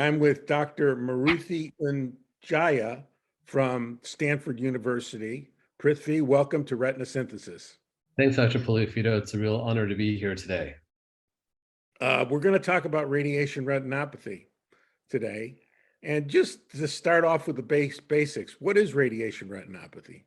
I'm with Dr. Mruthyunjaya from Stanford University. Prithvi, welcome to Retina Synthesis. Thanks, Dr. Polifito. It's a real honor to be here today. We're going to talk about radiation retinopathy today. And just to start off with the basics, what is radiation retinopathy?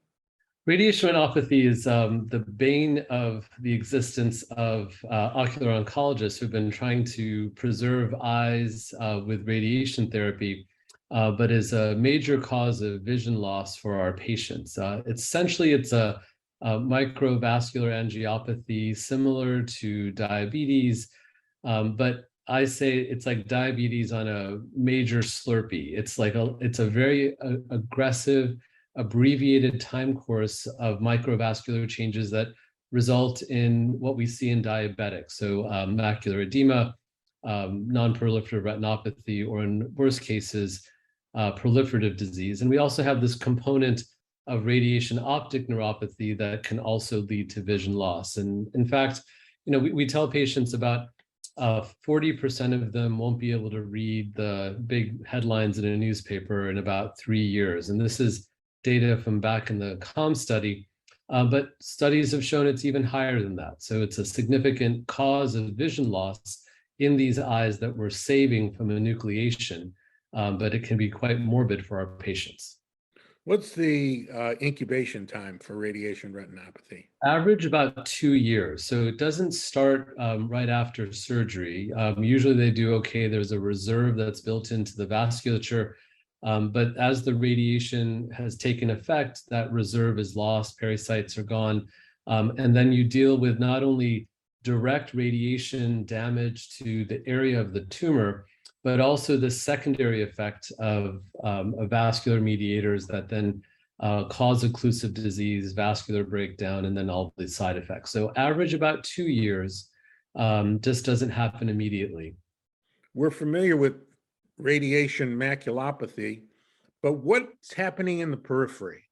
Radiation retinopathy is the bane of the existence of ocular oncologists who've been trying to preserve eyes with radiation therapy, but is a major cause of vision loss for our patients. Essentially, it's a microvascular angiopathy similar to diabetes, but I say it's like diabetes on a major Slurpee. It's a very aggressive, abbreviated time course of microvascular changes that result in what we see in diabetics. So macular edema, non-proliferative retinopathy, or in worst cases, proliferative disease. And we also have this component of radiation optic neuropathy that can also lead to vision loss. And in fact, we tell patients about 40% of them won't be able to read the big headlines in a newspaper in about 3 years. And this is data from back in the COM study, but studies have shown it's even higher than that. So it's a significant cause of vision loss in these eyes that we're saving from enucleation, but it can be quite morbid for our patients. What's the incubation time for radiation retinopathy? Average about 2 years. So it doesn't start right after surgery. Usually they do okay. There's a reserve that's built into the vasculature. But as the radiation has taken effect, that reserve is lost, pericytes are gone. And then you deal with not only direct radiation damage to the area of the tumor, but also the secondary effect of vascular mediators that then cause occlusive disease, vascular breakdown, and then all the side effects. So average about 2 years, just doesn't happen immediately. We're familiar with radiation maculopathy, but what's happening in the periphery?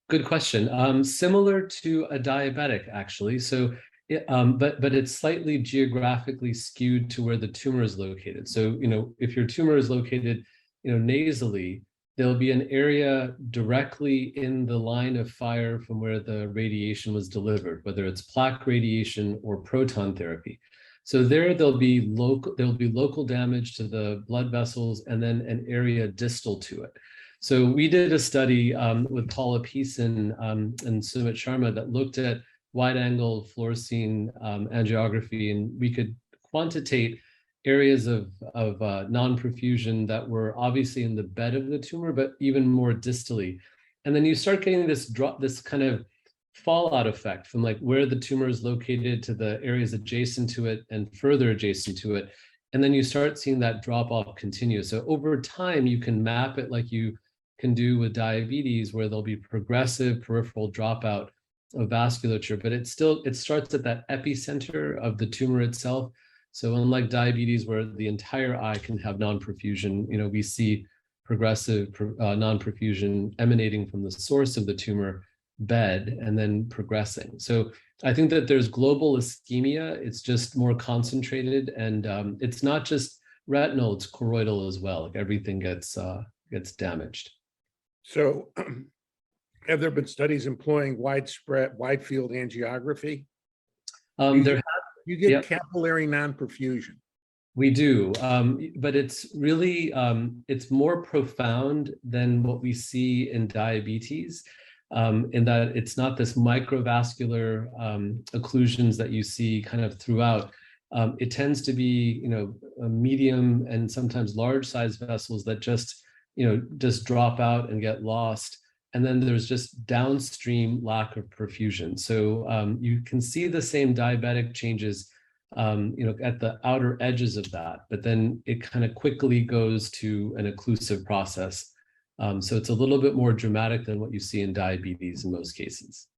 Good question. Similar to a diabetic, actually. So, but it's slightly geographically skewed to where the tumor is located. So, if your tumor is located, nasally, there'll be an area directly in the line of fire from where the radiation was delivered, whether it's plaque radiation or proton therapy. So there'll be local damage to the blood vessels and then an area distal to it. So we did a study with Paula Peason and Sumit Sharma that looked at wide-angle fluorescein angiography, and we could quantitate areas of non-perfusion that were obviously in the bed of the tumor, but even more distally. And then you start getting this kind of fallout effect from like where the tumor is located to the areas adjacent to it and further adjacent to it. And then you start seeing that drop off continue. So over time, you can map it like you can do with diabetes, where there'll be progressive peripheral dropout of vasculature, but it starts at that epicenter of the tumor itself. So unlike diabetes, where the entire eye can have non-perfusion, we see progressive non-perfusion emanating from the source of the tumor bed and then progressing. So I think that there's global ischemia. It's just more concentrated, and it's not just retinal, it's choroidal as well. Like everything gets damaged. So have there been studies employing wide field angiography? You get capillary non-perfusion. We do, but it's really, it's more profound than what we see in diabetes, in that it's not this microvascular occlusions that you see kind of throughout. It tends to be, a medium and sometimes large size vessels that just drop out and get lost. And then there's just downstream lack of perfusion. So you can see the same diabetic changes, at the outer edges of that, but then it kind of quickly goes to an occlusive process. So it's a little bit more dramatic than what you see in diabetes in most cases.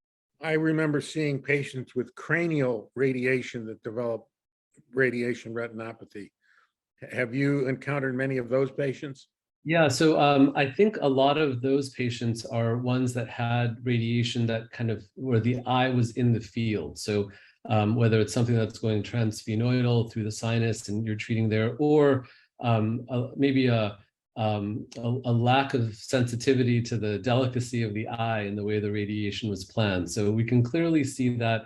I remember seeing patients with cranial radiation that develop radiation retinopathy. Have you encountered many of those patients? Yeah, so I think a lot of those patients are ones that had radiation that kind of where the eye was in the field. So whether it's something that's going transsphenoidal through the sinus and you're treating there, or maybe a lack of sensitivity to the delicacy of the eye and the way the radiation was planned. So we can clearly see that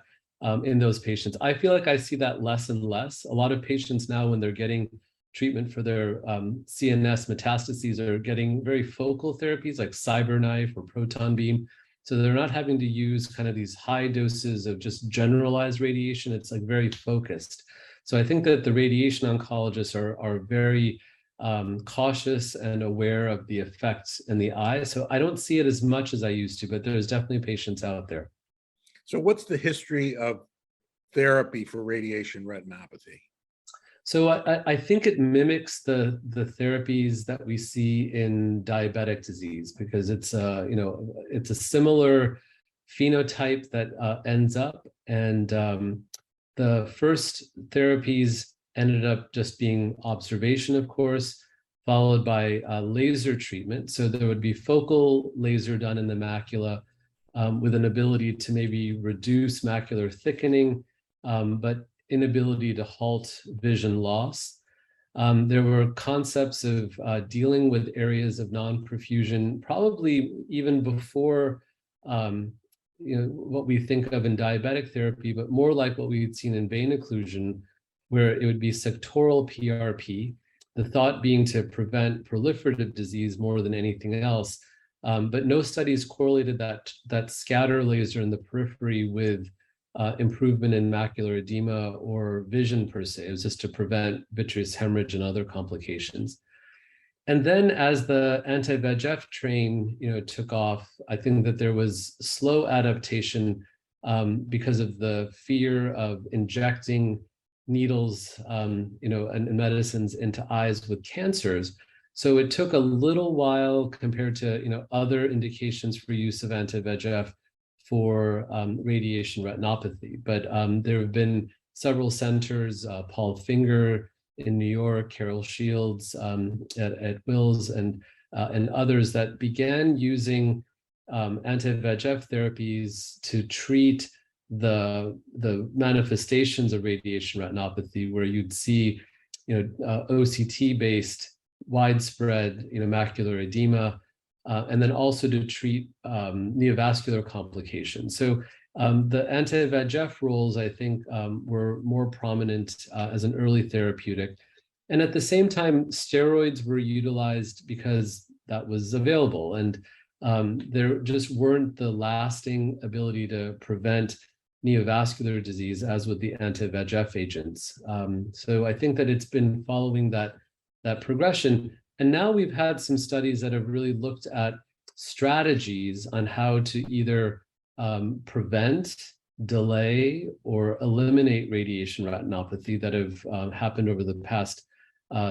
in those patients. I feel like I see that less and less. A lot of patients now, when they're getting treatment for their CNS metastases, are getting very focal therapies like CyberKnife or proton beam. So they're not having to use kind of these high doses of just generalized radiation. It's like very focused. So I think that the radiation oncologists are very cautious and aware of the effects in the eye. So I don't see it as much as I used to, but there's definitely patients out there. So what's the history of therapy for radiation retinopathy? So I think it mimics the therapies that we see in diabetic disease, because it's it's a similar phenotype that ends up, and the first therapies ended up just being observation, of course, followed by laser treatment. So there would be focal laser done in the macula with an ability to maybe reduce macular thickening, but inability to halt vision loss. There were concepts of dealing with areas of non-perfusion, probably even before what we think of in diabetic therapy, but more like what we had seen in vein occlusion, where it would be sectoral PRP, the thought being to prevent proliferative disease more than anything else. But no studies correlated that scatter laser in the periphery with improvement in macular edema or vision per se. It was just to prevent vitreous hemorrhage and other complications. And then as the anti-VEGF train, took off, I think that there was slow adaptation because of the fear of injecting needles, and medicines into eyes with cancers. So it took a little while compared to, other indications for use of anti-VEGF for radiation retinopathy. But there have been several centers, Paul Finger in New York, Carol Shields at Wills, and others that began using anti-VEGF therapies to treat the manifestations of radiation retinopathy, where you'd see, OCT-based widespread, macular edema, and then also to treat neovascular complications. So the anti-VEGF roles, I think, were more prominent as an early therapeutic. And at the same time, steroids were utilized because that was available. And there just weren't the lasting ability to prevent neovascular disease as with the anti-VEGF agents. So I think that it's been following that progression. And now we've had some studies that have really looked at strategies on how to either prevent, delay, or eliminate radiation retinopathy that have happened over the past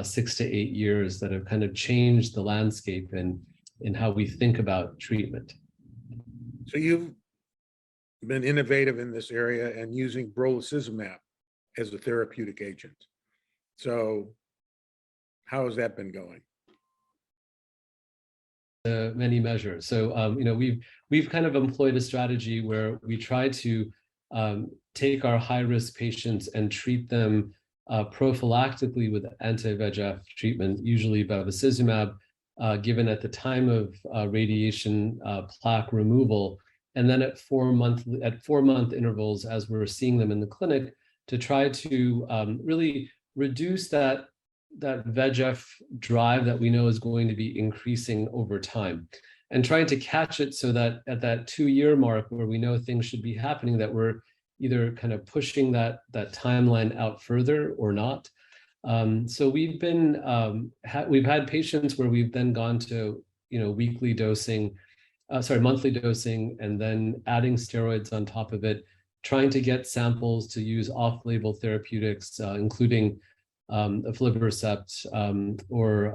6 to 8 years, that have kind of changed the landscape in how we think about treatment. So you've been innovative in this area and using brolucizumab as a therapeutic agent. So how has that been going? Many measures. So we've kind of employed a strategy where we try to take our high-risk patients and treat them prophylactically with anti-VEGF treatment, usually bevacizumab, given at the time of radiation plaque removal, and then at 4-month intervals as we're seeing them in the clinic, to try to really reduce that VEGF drive that we know is going to be increasing over time, and trying to catch it so that at that 2-year mark where we know things should be happening, that we're either kind of pushing that timeline out further or not. So we've had patients where we've then gone to monthly dosing, and then adding steroids on top of it, trying to get samples to use off-label therapeutics, including aflibercept or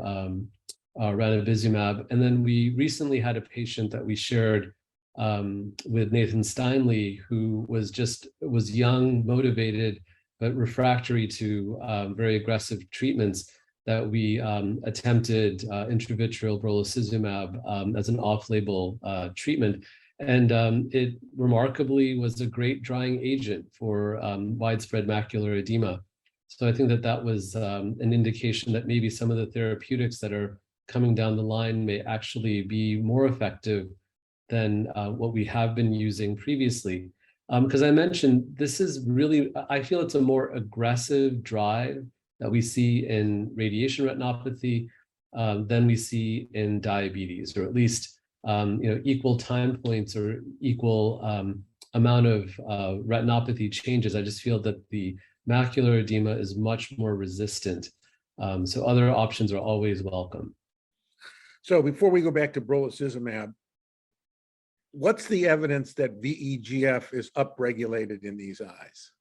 ranibizumab. And then we recently had a patient that we shared with Nathan Steinley, who was young, motivated, but refractory to very aggressive treatments, that we attempted intravitreal brolucizumab as an off-label treatment. And it remarkably was a great drying agent for widespread macular edema. So I think that that was an indication that maybe some of the therapeutics that are coming down the line may actually be more effective than what we have been using previously. Because I mentioned, this is really, I feel it's a more aggressive drive that we see in radiation retinopathy than we see in diabetes, or at least equal time points or equal amount of retinopathy changes. I just feel that the macular edema is much more resistant. So other options are always welcome. So before we go back to brolucizumab, what's the evidence that VEGF is upregulated in these eyes?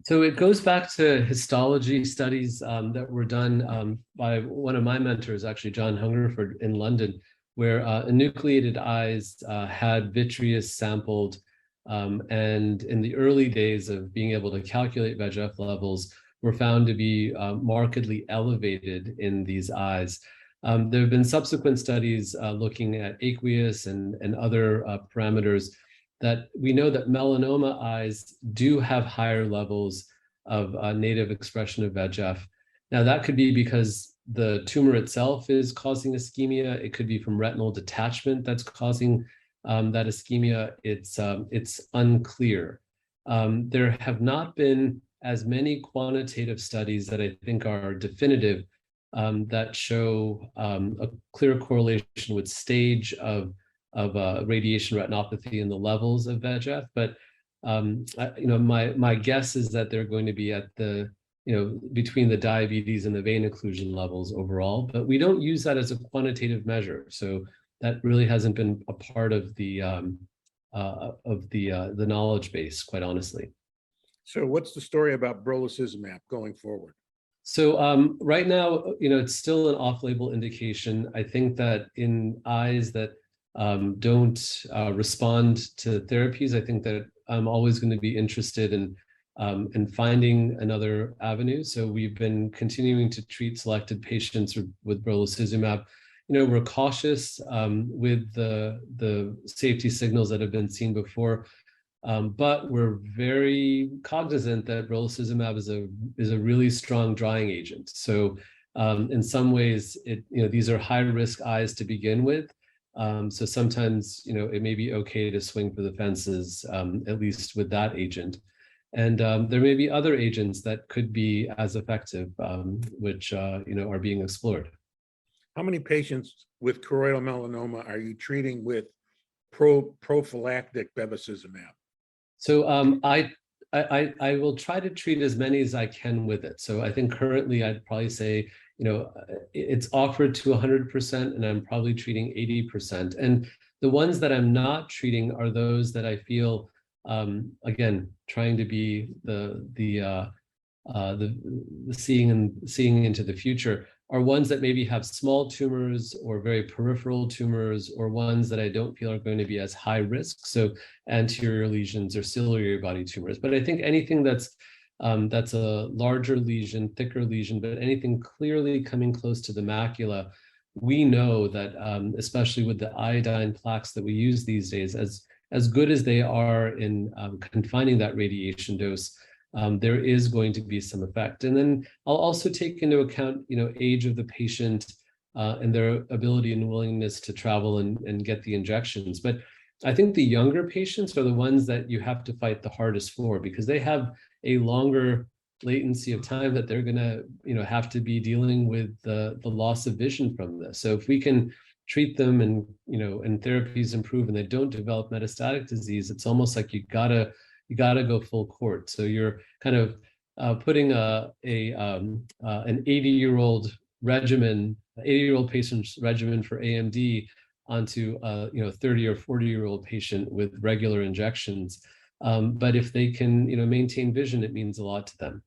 So it goes back to histology studies that were done by one of my mentors, actually John Hungerford in London, where enucleated eyes had vitreous sampled, and in the early days of being able to calculate VEGF levels were found to be markedly elevated in these eyes. There have been subsequent studies looking at aqueous and other parameters that we know that melanoma eyes do have higher levels of native expression of VEGF. Now, that could be because the tumor itself is causing ischemia. It could be from retinal detachment that's causing that ischemia. It's unclear. There have not been as many quantitative studies that I think are definitive that show a clear correlation with stage of radiation retinopathy and the levels of VEGF, but my guess is that they're going to be at the between the diabetes and the vein occlusion levels overall, but we don't use that as a quantitative measure, so that really hasn't been a part of the knowledge base, quite honestly. So what's the story about brolucizumab going forward? So right now, it's still an off-label indication. I think that in eyes that don't respond to therapies, I think that I'm always going to be interested in finding another avenue. So we've been continuing to treat selected patients with brolucizumab. We're cautious with the safety signals that have been seen before, but we're very cognizant that brolucizumab is a really strong drying agent. So in some ways, these are high-risk eyes to begin with. So sometimes, it may be okay to swing for the fences, at least with that agent. And there may be other agents that could be as effective, which, are being explored. How many patients with choroidal melanoma are you treating with prophylactic bevacizumab? So I will try to treat as many as I can with it. So I think currently I'd probably say, it's offered to 100%, and I'm probably treating 80%. And the ones that I'm not treating are those that I feel, again, trying to be the seeing into the future, are ones that maybe have small tumors or very peripheral tumors, or ones that I don't feel are going to be as high risk. So anterior lesions or ciliary body tumors. But I think anything that's a larger lesion, thicker lesion, but anything clearly coming close to the macula, we know that, especially with the iodine plaques that we use these days, as good as they are in confining that radiation dose, there is going to be some effect. And then I'll also take into account, age of the patient and their ability and willingness to travel and get the injections. But I think the younger patients are the ones that you have to fight the hardest for, because they have a longer latency of time that they're going to, have to be dealing with the loss of vision from this. So if we can treat them and therapies improve and they don't develop metastatic disease, it's almost like you gotta go full court. So you're kind of putting an 80-year-old regimen, 80-year-old patient's regimen for AMD onto a 30 or 40-year-old patient with regular injections. But if they can maintain vision, it means a lot to them.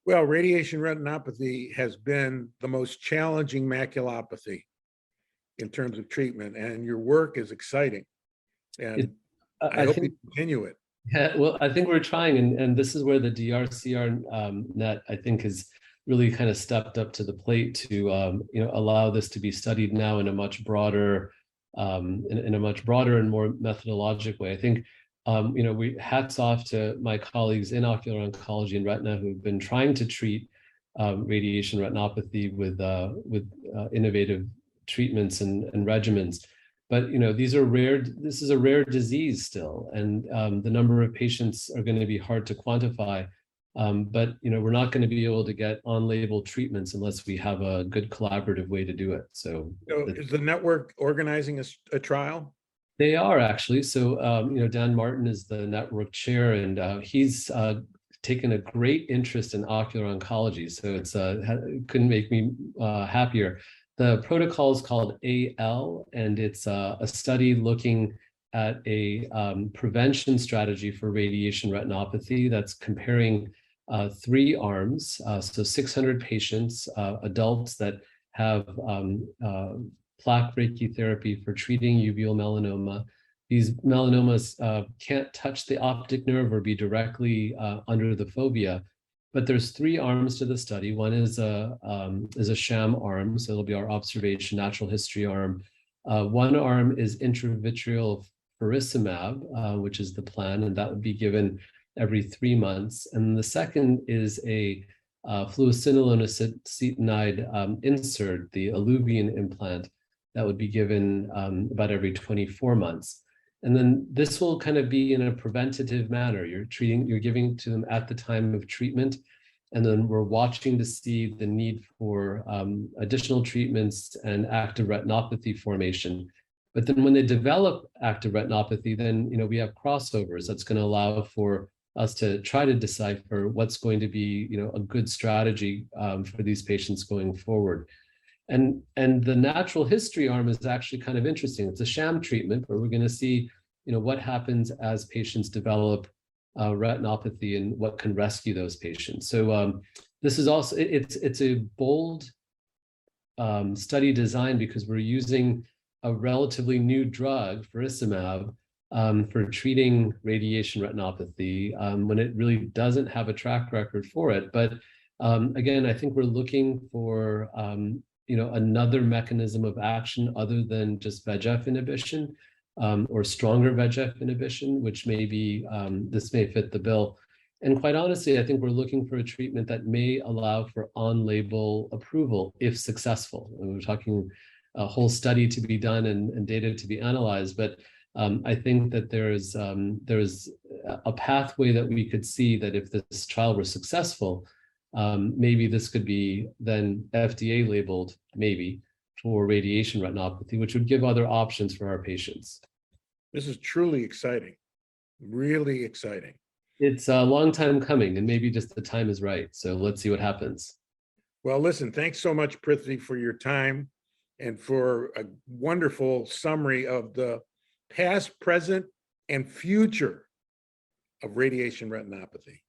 Well, radiation retinopathy has been the most challenging maculopathy in terms of treatment, and your work is exciting. And I hope you continue it. Yeah, well, I think we're trying, and this is where the DRCR net, I think, has really kind of stepped up to the plate to allow this to be studied now in a much broader and more methodologic way. I think we hats off to my colleagues in ocular oncology and retina who've been trying to treat radiation retinopathy with innovative treatments and regimens. But these are rare. This is a rare disease still, and the number of patients are going to be hard to quantify. But we're not going to be able to get on-label treatments unless we have a good collaborative way to do it. So, is the network organizing a trial? They are actually. So, Dan Martin is the network chair, and he's taken a great interest in ocular oncology. So it's couldn't make me happier. The protocol is called AL, and it's a study looking at a prevention strategy for radiation retinopathy that's comparing 3 arms, so 600 patients, adults that have plaque brachytherapy for treating uveal melanoma. These melanomas can't touch the optic nerve or be directly under the fovea, but there's 3 arms to the study. One is a sham arm, so it'll be our observation natural history arm. One arm is intravitreal faricimab, which is the plan, and that would be given every 3 months. And the second is a fluocinolone acetonide insert, the Iluvien implant, that would be given about every 24 months. And then this will kind of be in a preventative manner. You're giving to them at the time of treatment, and then we're watching to see the need for additional treatments and active retinopathy formation. But then when they develop active retinopathy, then we have crossovers that's going to allow for us to try to decipher what's going to be a good strategy for these patients going forward. And the natural history arm is actually kind of interesting. It's a sham treatment, but we're going to see what happens as patients develop retinopathy and what can rescue those patients. So this is also it's a bold study design because we're using a relatively new drug, faricimab, for treating radiation retinopathy when it really doesn't have a track record for it. But again, I think we're looking for another mechanism of action other than just VEGF inhibition or stronger VEGF inhibition, which may be, this may fit the bill. And quite honestly, I think we're looking for a treatment that may allow for on-label approval if successful. And we're talking a whole study to be done and data to be analyzed, but I think that there is a pathway that we could see that if this trial were successful, maybe this could be then FDA labeled, maybe, for radiation retinopathy, which would give other options for our patients. This is truly exciting, really exciting. It's a long time coming, and maybe just the time is right. So let's see what happens. Well, listen, thanks so much, Prithvi, for your time and for a wonderful summary of the past, present, and future of radiation retinopathy.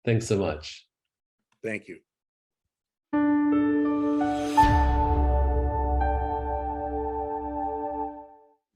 Thanks so much. Thank you.